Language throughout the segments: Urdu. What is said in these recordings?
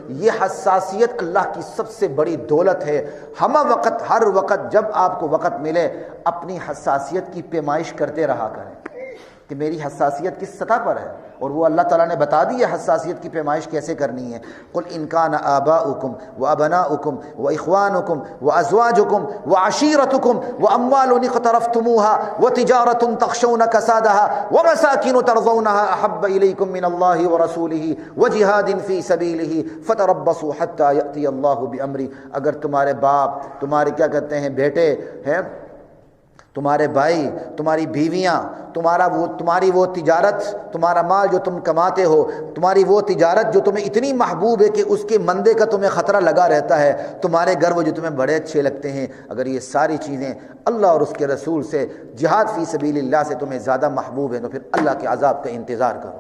یہ حساسیت اللہ کی سب سے بڑی دولت ہے۔ ہر وقت جب آپ کو وقت ملے اپنی حساسیت کی پیمائش کرتے رہا کریں کہ میری حساسیت کس سطح پر ہے، اور وہ اللہ تعالیٰ نے بتا دی ہے حساسیت کی پیمائش کیسے کرنی ہے۔ قل ان کان آباؤکم وابناؤکم واخوانکم وازواجکم وعشیرتکم واموال اقترفتموها وتجارۃ تخشون کسادها ومساکن ترضونها احب الیکم من اللہ ورسولہ وجہاد فی سبیلہ فتربصوا حتی یأتی اللہ بامرہ۔ اگر تمہارے باپ، تمہارے کیا کہتے ہیں بیٹے ہیں، تمہارے بھائی، تمہاری بیویاں، تمہاری وہ تجارت، تمہارا مال جو تم کماتے ہو، تمہاری وہ تجارت جو تمہیں اتنی محبوب ہے کہ اس کے مندے کا تمہیں خطرہ لگا رہتا ہے، تمہارے گھر وہ جو تمہیں بڑے اچھے لگتے ہیں، اگر یہ ساری چیزیں اللہ اور اس کے رسول سے، جہاد فی سبیل اللہ سے تمہیں زیادہ محبوب ہیں تو پھر اللہ کے عذاب کا انتظار کرو۔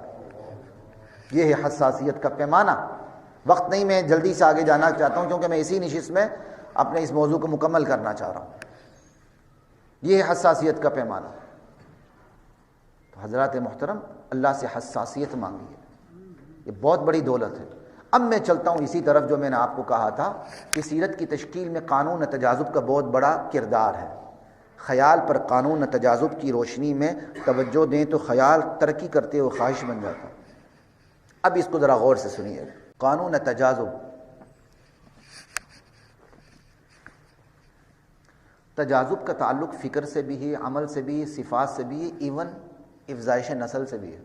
یہ ہے حساسیت کا پیمانہ۔ وقت نہیں، میں جلدی سے آگے جانا چاہتا ہوں کیونکہ میں اسی نشست میں اپنے اس موضوع کو مکمل کرنا چاہ رہا ہوں۔ یہ ہے حساسیت کا پیمانہ۔ تو حضرات محترم، اللہ سے حساسیت مانگی ہے، یہ بہت بڑی دولت ہے۔ اب میں چلتا ہوں اسی طرف جو میں نے آپ کو کہا تھا کہ سیرت کی تشکیل میں قانون تجاذب کا بہت بڑا کردار ہے۔ خیال پر قانون تجاذب کی روشنی میں توجہ دیں تو خیال ترقی کرتے ہوئے خواہش بن جاتا ہے۔ اب اس کو ذرا غور سے سنیے۔ قانون تجاذب، تجاذب کا تعلق فکر سے بھی ہے، عمل سے بھی ہے، صفات سے بھی ہے، ایون افزائش نسل سے بھی ہے۔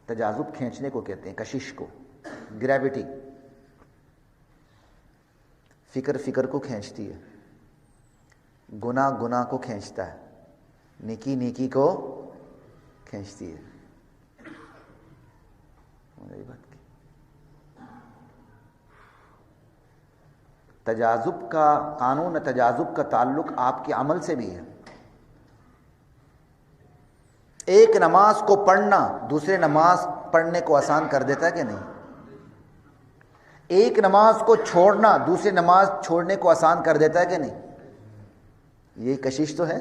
تجاذب کھینچنے کو کہتے ہیں، کشش کو، گریوٹی۔ فکر کو کھینچتی ہے، گناہ کو کھینچتا ہے، نیکی کو کھینچتی ہے۔ میری بات کی تجاذب کا، قانون تجاذب کا تعلق آپ کے عمل سے بھی ہے۔ ایک نماز کو پڑھنا دوسرے نماز پڑھنے کو آسان کر دیتا ہے کہ نہیں؟ ایک نماز کو چھوڑنا دوسری نماز چھوڑنے کو آسان کر دیتا ہے کہ نہیں؟ یہ کشش تو ہے۔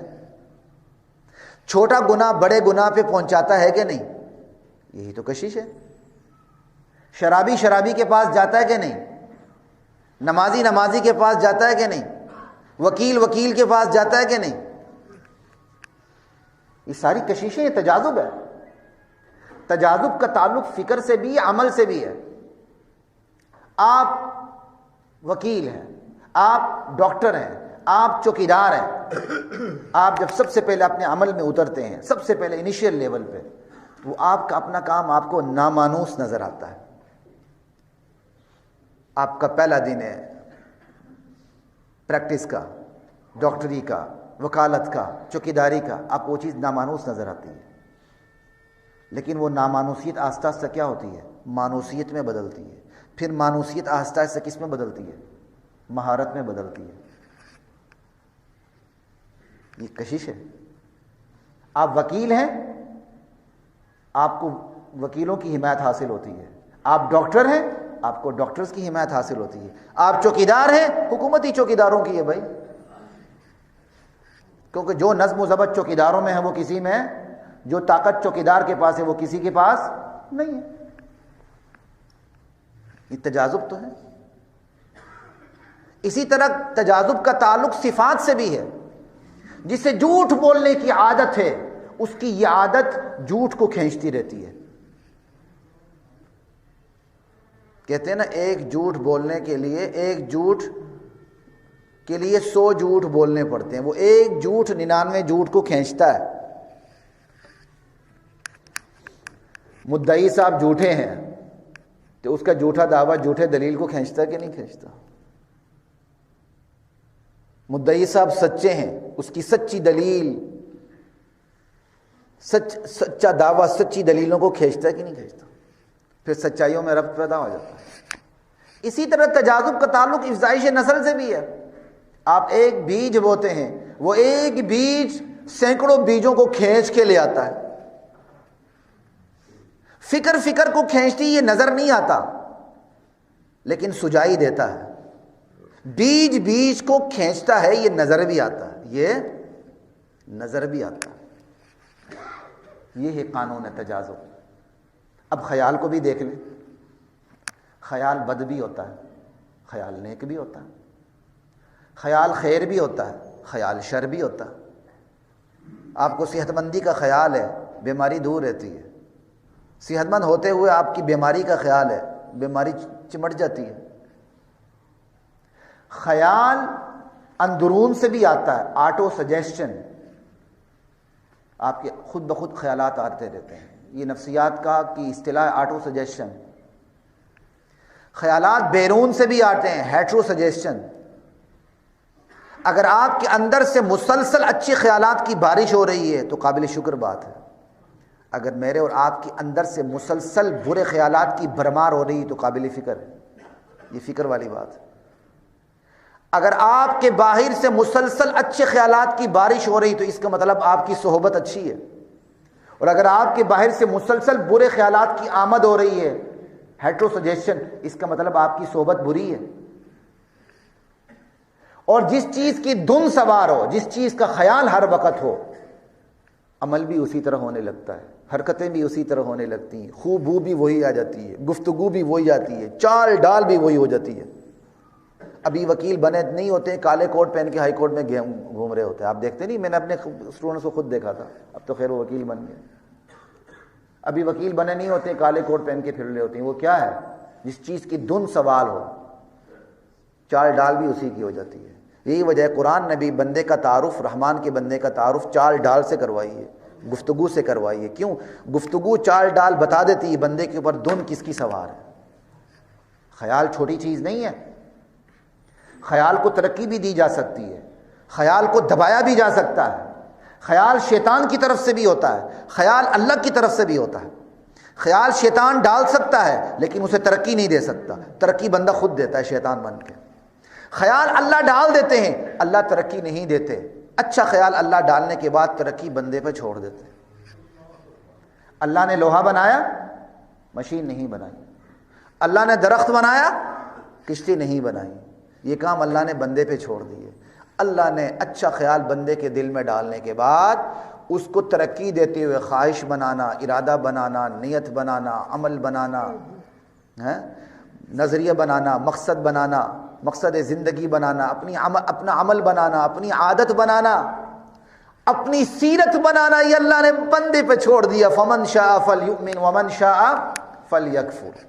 چھوٹا گناہ بڑے گناہ پہ پہنچاتا ہے کہ نہیں؟ یہی تو کشش ہے۔ شرابی کے پاس جاتا ہے کہ نہیں؟ نمازی کے پاس جاتا ہے کہ نہیں؟ وکیل کے پاس جاتا ہے کہ نہیں؟ یہ ساری کششیں، یہ تجاذب ہے۔ تجاذب کا تعلق فکر سے بھی، عمل سے بھی ہے۔ آپ وکیل ہیں، آپ ڈاکٹر ہیں، آپ چوکیدار ہیں، آپ جب سب سے پہلے اپنے عمل میں اترتے ہیں، سب سے پہلے انیشیل لیول پہ، وہ آپ کا اپنا کام آپ کو نامانوس نظر آتا ہے۔ آپ کا پہلا دن ہے پریکٹس کا، ڈاکٹری کا، وکالت کا، چوکیداری کا، آپ کو وہ چیز نامانوس نظر آتی ہے۔ لیکن وہ نامانوسیت آہستہ آہستہ کیا ہوتی ہے؟ مانوسیت میں بدلتی ہے۔ پھر مانوسیت آہستہ آہستہ کس میں بدلتی ہے؟ مہارت میں بدلتی ہے۔ یہ کشش ہے۔ آپ وکیل ہیں، آپ کو وکیلوں کی حمایت حاصل ہوتی ہے۔ آپ ڈاکٹر ہیں، آپ کو ڈاکٹرز کی حمایت حاصل ہوتی ہے۔ آپ چوکیدار ہیں، حکومتی چوکیداروں کی ہے بھائی، کیونکہ جو نظم و ضبط چوکیداروں میں ہے وہ کسی میں ہے، جو طاقت چوکیدار کے پاس ہے وہ کسی کے پاس نہیں ہے۔ یہ تجاذب تو ہے۔ اسی طرح تجاذب کا تعلق صفات سے بھی ہے۔ جسے جھوٹ بولنے کی عادت ہے، اس کی یہ عادت جھوٹ کو کھینچتی رہتی ہے۔ کہتے ہیں نا، ایک جھوٹ بولنے کے لیے، ایک جھوٹ کے لیے 100 جھوٹ بولنے پڑتے ہیں۔ وہ ایک جھوٹ 99 جھوٹ کو کھینچتا ہے۔ مدعی صاحب جھوٹے ہیں تو اس کا جھوٹا دعویٰ جھوٹے دلیل کو کھینچتا ہے کہ نہیں کھینچتا؟ مدعی صاحب سچے ہیں، اس کی سچی دلیل، سچا دعویٰ، سچی دلیلوں کو کھینچتا ہے کہ نہیں کھینچتا؟ پھر سچائیوں میں ربط پیدا ہو جاتا ہے۔ اسی طرح تجاذب کا تعلق افزائش نسل سے بھی ہے۔ آپ ایک بیج بوتے ہیں، وہ ایک بیج سینکڑوں بیجوں کو کھینچ کے لے آتا ہے۔ فکر کو کھینچتی، یہ نظر نہیں آتا لیکن سجائی دیتا ہے۔ بیج کو کھینچتا ہے، یہ نظر بھی آتا ہے، یہ نظر بھی آتا ہے۔ یہ ہے قانون تجاذب۔ اب خیال کو بھی دیکھ لیں۔ خیال بد بھی ہوتا ہے، خیال نیک بھی ہوتا ہے، خیال خیر بھی ہوتا ہے، خیال شر بھی ہوتا ہے۔ آپ کو صحت مندی کا خیال ہے، بیماری دور رہتی ہے۔ صحت مند ہوتے ہوئے آپ کی بیماری کا خیال ہے، بیماری چمٹ جاتی ہے۔ خیال اندرون سے بھی آتا ہے، آٹو سجیشن، آپ کے خود بخود خیالات آتے رہتے ہیں۔ یہ نفسیات کا کی اصطلاح آٹو سجیشن۔ خیالات بیرون سے بھی آتے ہیں، ہیٹرو سجیشن۔ اگر آپ کے اندر سے مسلسل اچھے خیالات کی بارش ہو رہی ہے تو قابل شکر بات ہے۔ اگر میرے اور آپ کے اندر سے مسلسل برے خیالات کی بھرمار ہو رہی ہے تو قابل فکر ہے، یہ فکر والی بات ہے۔ اگر آپ کے باہر سے مسلسل اچھے خیالات کی بارش ہو رہی تو اس کا مطلب آپ کی صحبت اچھی ہے، اور اگر آپ کے باہر سے مسلسل برے خیالات کی آمد ہو رہی ہے، ہیٹرو سجیشن، اس کا مطلب آپ کی صحبت بری ہے۔ اور جس چیز کی دھن سوار ہو، جس چیز کا خیال ہر وقت ہو، عمل بھی اسی طرح ہونے لگتا ہے، حرکتیں بھی اسی طرح ہونے لگتی ہیں، خوبو بھی وہی آ جاتی ہے، گفتگو بھی وہی آتی ہے، چال ڈال بھی وہی ہو جاتی ہے۔ ابھی وکیل بنے نہیں ہوتے، کالے کوٹ پہن کے ہائی کورٹ میں گھوم رہے ہوتے ہیں، آپ دیکھتے نہیں؟ میں نے اپنے اسٹوڈنٹس کو خود دیکھا تھا، اب تو خیر وہ وکیل بن گئے۔ ابھی وکیل بنے نہیں ہوتے، کالے کوٹ پہن کے پھر رہے ہوتے ہیں۔ وہ کیا ہے؟ جس چیز کی دھن سوال ہو، چال ڈال بھی اسی کی ہو جاتی ہے۔ یہی وجہ ہے قرآن نے بھی بندے کا تعارف، رحمان کے بندے کا تعارف چال ڈال سے کروائی ہے، گفتگو سے کروائی ہے۔ کیوں؟ گفتگو چال ڈال بتا دیتی ہے بندے کے اوپر دھن کس کی سوار ہے۔ خیال چھوٹی چیز نہیں ہے، خیال کو ترقی بھی دی جا سکتی ہے، خیال کو دبایا بھی جا سکتا ہے۔ خیال شیطان کی طرف سے بھی ہوتا ہے، خیال اللہ کی طرف سے بھی ہوتا ہے۔ خیال شیطان ڈال سکتا ہے لیکن اسے ترقی نہیں دے سکتا، ترقی بندہ خود دیتا ہے شیطان بن کے۔ خیال اللہ ڈال دیتے ہیں، اللہ ترقی نہیں دیتے۔ اچھا خیال اللہ ڈالنے کے بعد ترقی بندے پہ چھوڑ دیتے ہیں۔ اللہ نے لوہا بنایا، مشین نہیں بنائی۔ اللہ نے درخت بنایا، کشتی نہیں بنائی۔ یہ کام اللہ نے بندے پہ چھوڑ دیے۔ اللہ نے اچھا خیال بندے کے دل میں ڈالنے کے بعد اس کو ترقی دیتے ہوئے خواہش بنانا، ارادہ بنانا، نیت بنانا، عمل بنانا، نظریہ بنانا، مقصد بنانا، مقصد زندگی بنانا، اپنا عمل بنانا، اپنی عادت بنانا، اپنی سیرت بنانا، یہ اللہ نے بندے پہ چھوڑ دیا۔ فمن شاء فلیؤمن ومن شاء فلیکفر۔